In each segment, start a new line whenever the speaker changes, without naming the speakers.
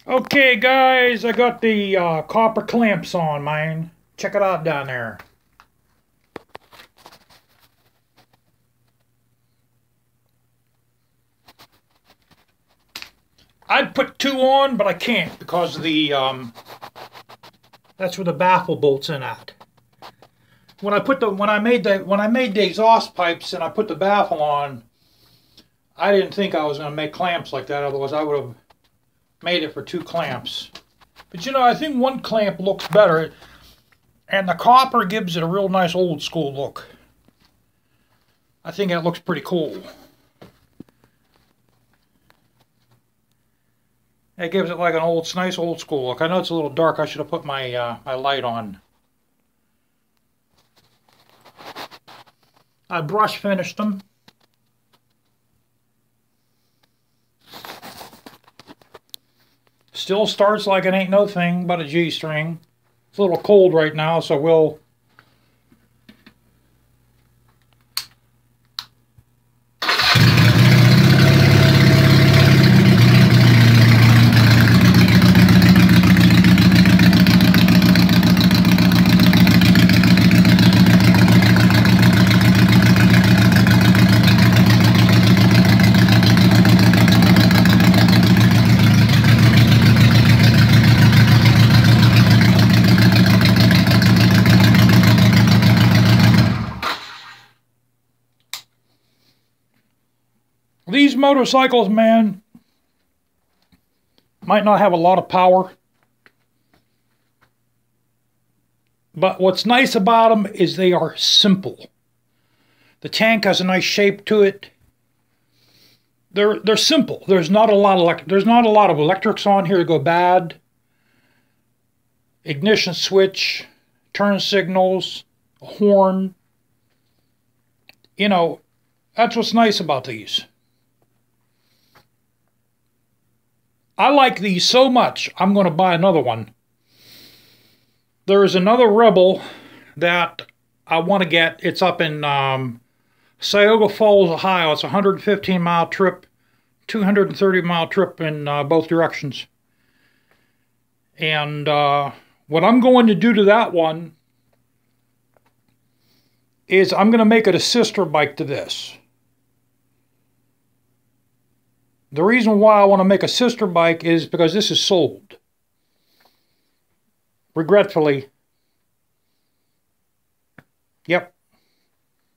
Okay, guys, I got the copper clamps on, man. Check it out down there. I'd put two on, but I can't because of the that's where the baffle bolt's in at. When I made the exhaust pipes and I put the baffle on, I didn't think I was going to make clamps like that. Otherwise, I would have made it for two clamps. But you know, I think one clamp looks better, and the copper gives it a real nice old school look. I think that looks pretty cool. It gives it like an nice old school look. I know it's a little dark. I should have put my my light on. I brush finished them. Still starts like it ain't no thing but a G-string. It's a little cold right now, so we'll these motorcycles, man, might not have a lot of power, but what's nice about them is they are simple. The tank has a nice shape to it. They're simple. There's not a lot of electrics on here to go bad. Ignition switch, turn signals, a horn. You know, that's what's nice about these. I like these so much, I'm going to buy another one. There is another Rebel that I want to get. It's up in Cuyahoga Falls, Ohio. It's a 115-mile trip, 230-mile trip in both directions. And what I'm going to do to that one is I'm going to make it a sister bike to this. The reason why I want to make a sister bike is because this is sold. Regretfully. Yep.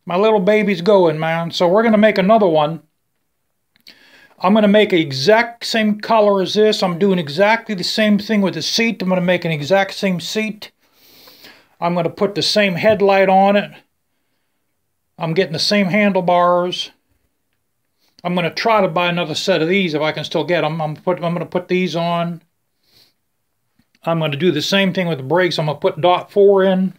My little baby's going, man. So we're going to make another one. I'm going to make an exact same color as this. I'm doing exactly the same thing with the seat. I'm going to make an exact same seat. I'm going to put the same headlight on it. I'm getting the same handlebars. I'm going to try to buy another set of these if I can still get them. I'm going to put these on. I'm going to do the same thing with the brakes. I'm going to put dot 4 in.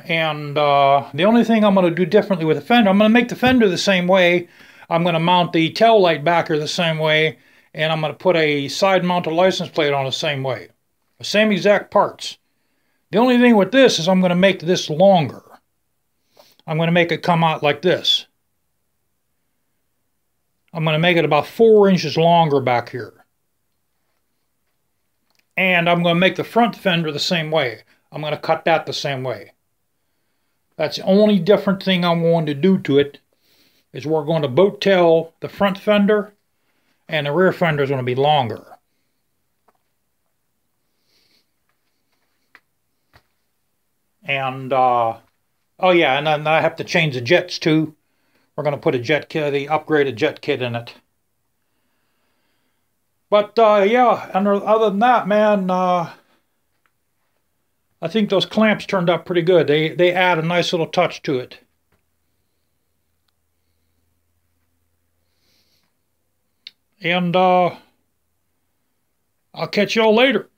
And the only thing I'm going to do differently with the fender, I'm going to make the fender the same way. I'm going to mount the tail light backer the same way. And I'm going to put a side mounted license plate on the same way. The same exact parts. The only thing with this is I'm going to make this longer. I'm going to make it come out like this. I'm going to make it about 4 inches longer back here. And I'm going to make the front fender the same way. I'm going to cut that the same way. That's the only different thing I'm going to do to it, is we're going to boat tail the front fender, and the rear fender is going to be longer. And, oh yeah, and then I have to change the jets too. We're going to put a jet kit, the upgraded jet kit in it. But yeah, and other than that, man, I think those clamps turned out pretty good. They add a nice little touch to it. And I'll catch y'all later.